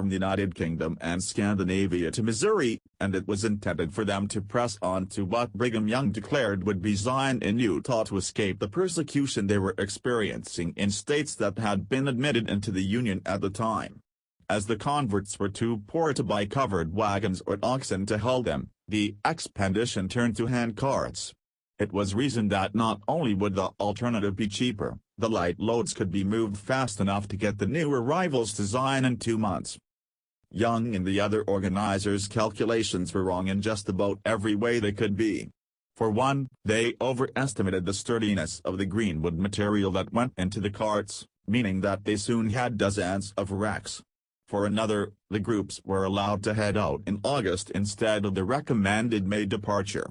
from the United Kingdom and Scandinavia to Missouri, and it was intended for them to press on to what Brigham Young declared would be Zion in Utah to escape the persecution they were experiencing in states that had been admitted into the Union at the time. As the converts were too poor to buy covered wagons or oxen to haul them, the expedition turned to handcarts. It was reasoned that not only would the alternative be cheaper, the light loads could be moved fast enough to get the new arrivals to Zion in 2 months. Young and the other organizers' calculations were wrong in just about every way they could be. For one, they overestimated the sturdiness of the greenwood material that went into the carts, meaning that they soon had dozens of wrecks. For another, the groups were allowed to head out in August instead of the recommended May departure.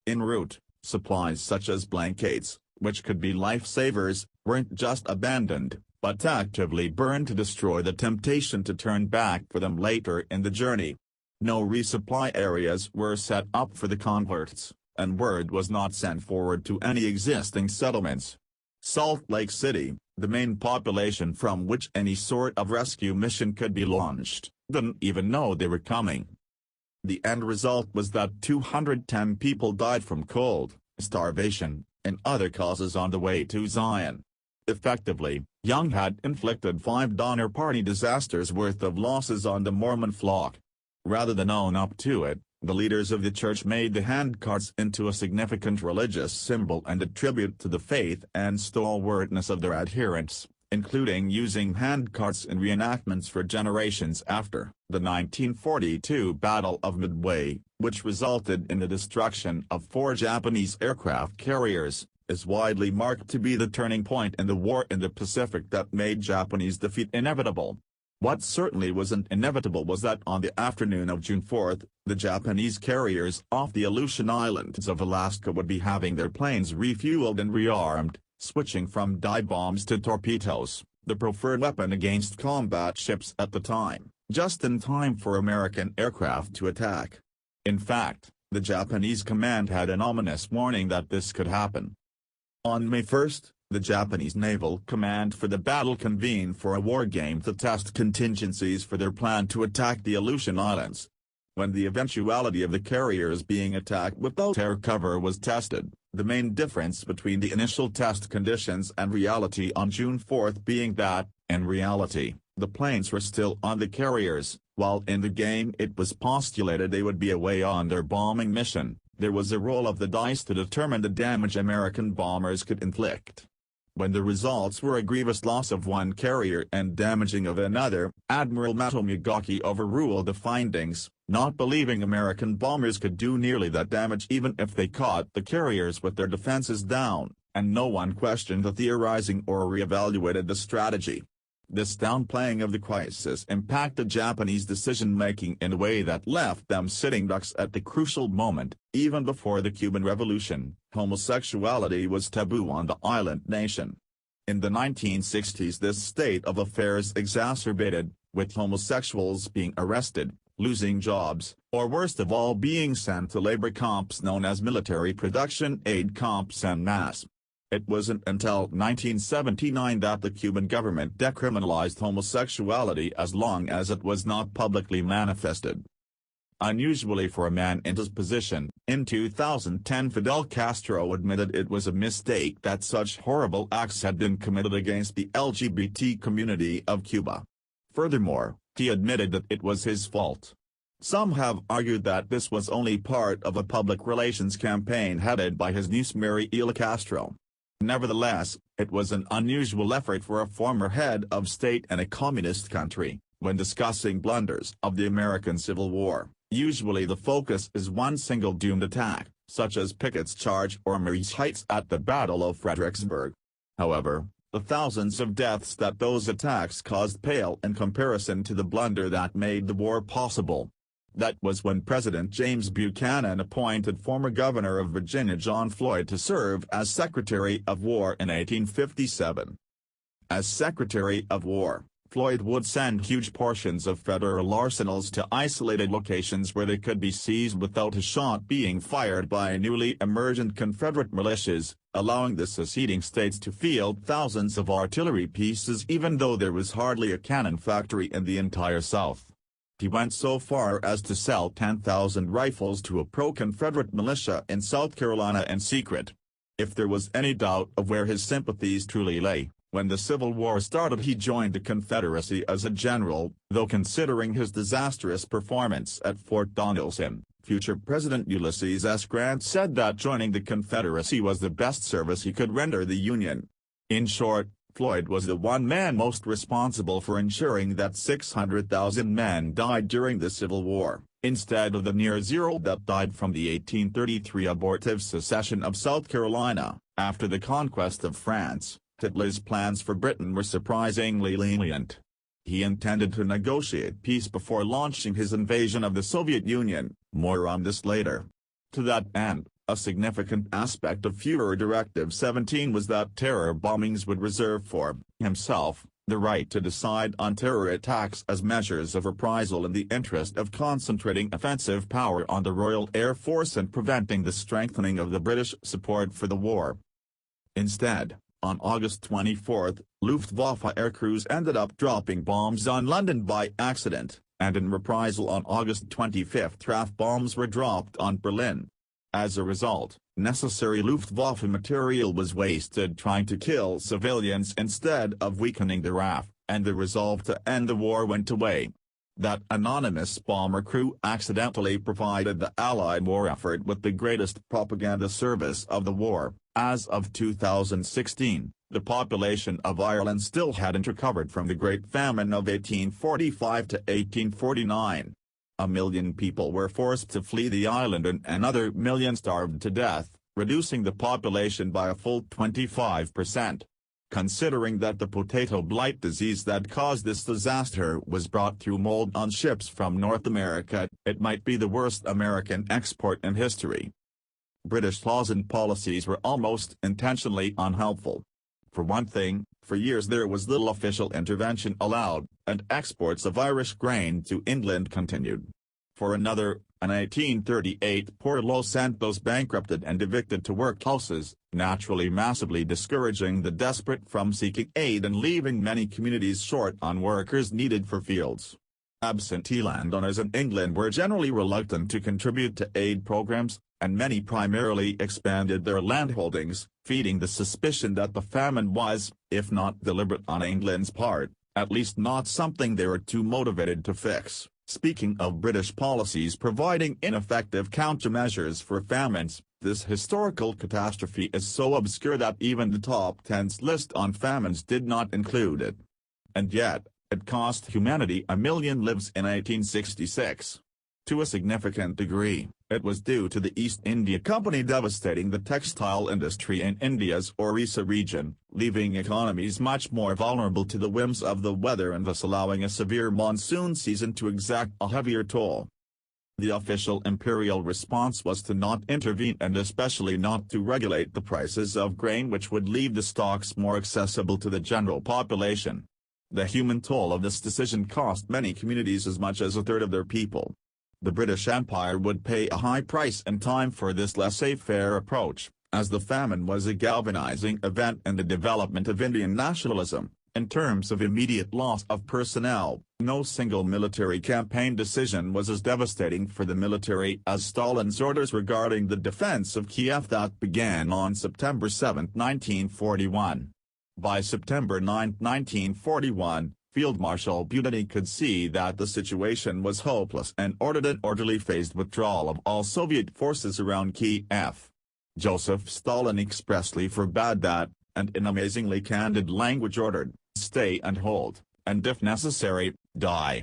En route, supplies such as blankets, which could be lifesavers, weren't just abandoned, but actively burned to destroy the temptation to turn back for them later in the journey. No resupply areas were set up for the converts, and word was not sent forward to any existing settlements. Salt Lake City, the main population from which any sort of rescue mission could be launched, didn't even know they were coming. The end result was that 210 people died from cold, starvation, and other causes on the way to Zion. Effectively, Young had inflicted 5 Donner Party disasters worth of losses on the Mormon flock. Rather than own up to it, the leaders of the church made the handcarts into a significant religious symbol and a tribute to the faith and stalwartness of their adherents, including using handcarts in reenactments for generations after the 1942 Battle of Midway, which resulted in the destruction of 4 Japanese aircraft carriers, is widely marked to be the turning point in the war in the Pacific that made Japanese defeat inevitable. What certainly wasn't inevitable was that on the afternoon of June 4, the Japanese carriers off the Aleutian Islands of Alaska would be having their planes refueled and rearmed, switching from dive bombs to torpedoes, the preferred weapon against combat ships at the time, just in time for American aircraft to attack. In fact, the Japanese command had an ominous warning that this could happen. On May 1, the Japanese Naval Command for the battle convened for a war game to test contingencies for their plan to attack the Aleutian Islands. When the eventuality of the carriers being attacked without air cover was tested, the main difference between the initial test conditions and reality on June 4 being that, in reality, the planes were still on the carriers, while in the game it was postulated they would be away on their bombing mission. There was a roll of the dice to determine the damage American bombers could inflict. When the results were a grievous loss of one carrier and damaging of another, Admiral Matomigaki overruled the findings, not believing American bombers could do nearly that damage even if they caught the carriers with their defenses down, and no one questioned the theorizing or re-evaluated the strategy. This downplaying of the crisis impacted Japanese decision-making in a way that left them sitting ducks at the crucial moment. Even before the Cuban Revolution, homosexuality was taboo on the island nation. In the 1960s this state of affairs exacerbated, with homosexuals being arrested, losing jobs, or worst of all being sent to labor camps known as military production aid camps en masse. It wasn't until 1979 that the Cuban government decriminalized homosexuality as long as it was not publicly manifested. Unusually for a man in his position, in 2010 Fidel Castro admitted it was a mistake that such horrible acts had been committed against the LGBT community of Cuba. Furthermore, he admitted that it was his fault. Some have argued that this was only part of a public relations campaign headed by his niece Mariela Castro. Nevertheless, it was an unusual effort for a former head of state in a communist country. When discussing blunders of the American Civil War, usually the focus is one single doomed attack, such as Pickett's charge or Marye's Heights at the Battle of Fredericksburg. However, the thousands of deaths that those attacks caused pale in comparison to the blunder that made the war possible. That was when President James Buchanan appointed former Governor of Virginia John Floyd to serve as Secretary of War in 1857. As Secretary of War, Floyd would send huge portions of federal arsenals to isolated locations where they could be seized without a shot being fired by newly emergent Confederate militias, allowing the seceding states to field thousands of artillery pieces even though there was hardly a cannon factory in the entire South. He went so far as to sell 10,000 rifles to a pro-Confederate militia in South Carolina in secret. If there was any doubt of where his sympathies truly lay, when the Civil War started he joined the Confederacy as a general, though considering his disastrous performance at Fort Donelson, future President Ulysses S. Grant said that joining the Confederacy was the best service he could render the Union. In short, Floyd was the one man most responsible for ensuring that 600,000 men died during the Civil War, instead of the near zero that died from the 1833 abortive secession of South Carolina. After the conquest of France, Hitler's plans for Britain were surprisingly lenient. He intended to negotiate peace before launching his invasion of the Soviet Union, more on this later. To that end, a significant aspect of Führer Directive 17 was that terror bombings would reserve for himself the right to decide on terror attacks as measures of reprisal in the interest of concentrating offensive power on the Royal Air Force and preventing the strengthening of the British support for the war. Instead, on August 24, Luftwaffe aircrews ended up dropping bombs on London by accident, and in reprisal on August 25 RAF bombs were dropped on Berlin. As a result, necessary Luftwaffe material was wasted trying to kill civilians instead of weakening the RAF, and the resolve to end the war went away. That anonymous bomber crew accidentally provided the Allied war effort with the greatest propaganda service of the war. As of 2016, the population of Ireland still hadn't recovered from the Great Famine of 1845 to 1849. 1 million people were forced to flee the island and another million starved to death, reducing the population by a full 25%. Considering that the potato blight disease that caused this disaster was brought through mold on ships from North America, it might be the worst American export in history. British laws and policies were almost intentionally unhelpful. For one thing, for years there was little official intervention allowed, and exports of Irish grain to England continued. For another, in 1838 Port Los Santos bankrupted and evicted to workhouses, naturally massively discouraging the desperate from seeking aid and leaving many communities short on workers needed for fields. Absentee landowners in England were generally reluctant to contribute to aid programs, and many primarily expanded their landholdings, feeding the suspicion that the famine was, if not deliberate on England's part, at least not something they were too motivated to fix. Speaking of British policies providing ineffective countermeasures for famines, this historical catastrophe is so obscure that even the top 10's list on famines did not include it. And yet, it cost humanity 1 million lives in 1866. To a significant degree, it was due to the East India Company devastating the textile industry in India's Orissa region, leaving economies much more vulnerable to the whims of the weather and thus allowing a severe monsoon season to exact a heavier toll. The official imperial response was to not intervene and especially not to regulate the prices of grain, which would leave the stocks more accessible to the general population. The human toll of this decision cost many communities as much as a third of their people. The British Empire would pay a high price and time for this laissez-faire approach, as the famine was a galvanizing event in the development of Indian nationalism. In terms of immediate loss of personnel, no single military campaign decision was as devastating for the military as Stalin's orders regarding the defense of Kiev that began on September 7, 1941. By September 9, 1941, Field Marshal Budinny could see that the situation was hopeless and ordered an orderly phased withdrawal of all Soviet forces around Kiev. Joseph Stalin expressly forbade that, and in amazingly candid language ordered, "Stay and hold, and if necessary, die."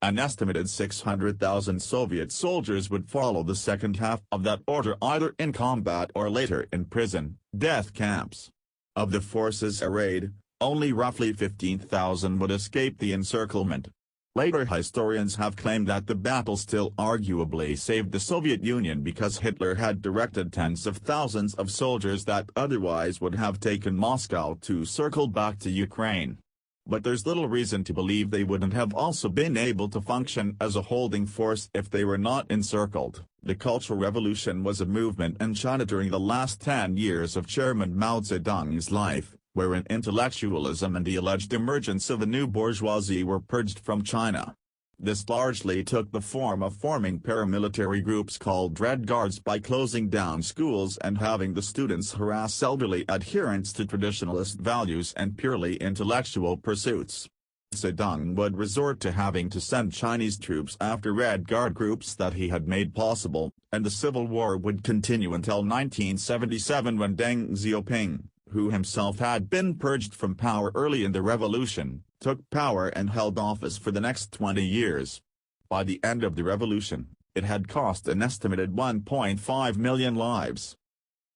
An estimated 600,000 Soviet soldiers would follow the second half of that order either in combat or later in prison, death camps. Of the forces arrayed, only roughly 15,000 would escape the encirclement. Later historians have claimed that the battle still arguably saved the Soviet Union because Hitler had directed tens of thousands of soldiers that otherwise would have taken Moscow to circle back to Ukraine. But there's little reason to believe they wouldn't have also been able to function as a holding force if they were not encircled. The Cultural Revolution was a movement in China during the last 10 years of Chairman Mao Zedong's life, wherein intellectualism and the alleged emergence of a new bourgeoisie were purged from China. This largely took the form of forming paramilitary groups called Red Guards by closing down schools and having the students harass elderly adherents to traditionalist values and purely intellectual pursuits. Zedong would resort to having to send Chinese troops after Red Guard groups that he had made possible, and the civil war would continue until 1977 when Deng Xiaoping, who himself had been purged from power early in the revolution, took power and held office for the next 20 years. By the end of the revolution, it had cost an estimated 1.5 million lives.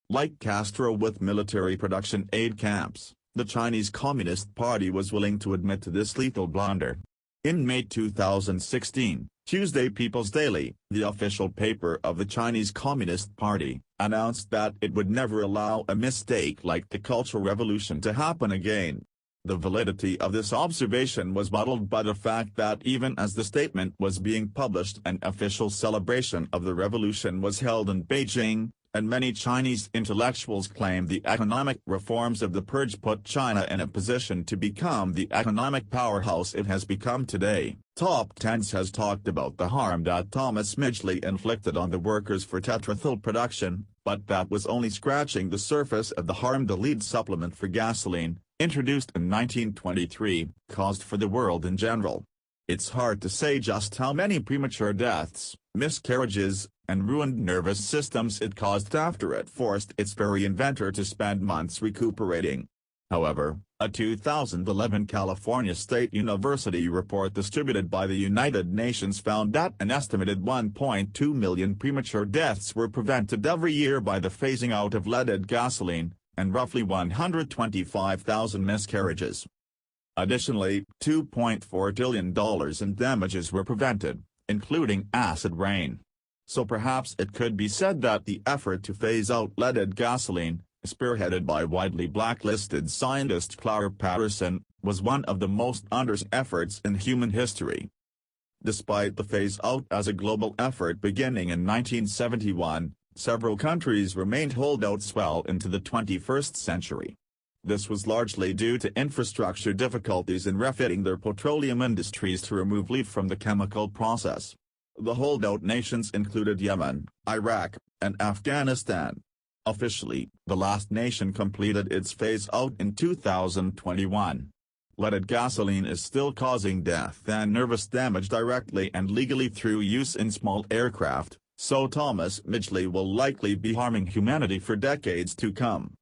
Like Castro with military production aid camps, the Chinese Communist Party was willing to admit to this lethal blunder. In May 2016, Tuesday People's Daily, the official paper of the Chinese Communist Party, announced that it would never allow a mistake like the Cultural Revolution to happen again. The validity of this observation was muddled by the fact that even as the statement was being published, an official celebration of the revolution was held in Beijing, and many Chinese intellectuals claimed the economic reforms of the purge put China in a position to become the economic powerhouse it has become today. Top Tens has talked about the harm that Thomas Midgley inflicted on the workers for tetrathyl production, but that was only scratching the surface of the harm the lead supplement for gasoline, introduced in 1923, caused for the world in general. It's hard to say just how many premature deaths, miscarriages, and ruined nervous systems it caused after it forced its very inventor to spend months recuperating. However, a 2011 California State University report distributed by the United Nations found that an estimated 1.2 million premature deaths were prevented every year by the phasing out of leaded gasoline, and roughly 125,000 miscarriages. Additionally, $2.4 billion in damages were prevented, including acid rain. So perhaps it could be said that the effort to phase out leaded gasoline, spearheaded by widely blacklisted scientist Clara Patterson, was one of the most understated efforts in human history. Despite the phase-out as a global effort beginning in 1971, several countries remained holdouts well into the 21st century. This was largely due to infrastructure difficulties in refitting their petroleum industries to remove lead from the chemical process. The holdout nations included Yemen, Iraq, and Afghanistan. Officially, the last nation completed its phase-out in 2021. Leaded gasoline is still causing death and nervous damage directly and legally through use in small aircraft, so Thomas Midgley will likely be harming humanity for decades to come.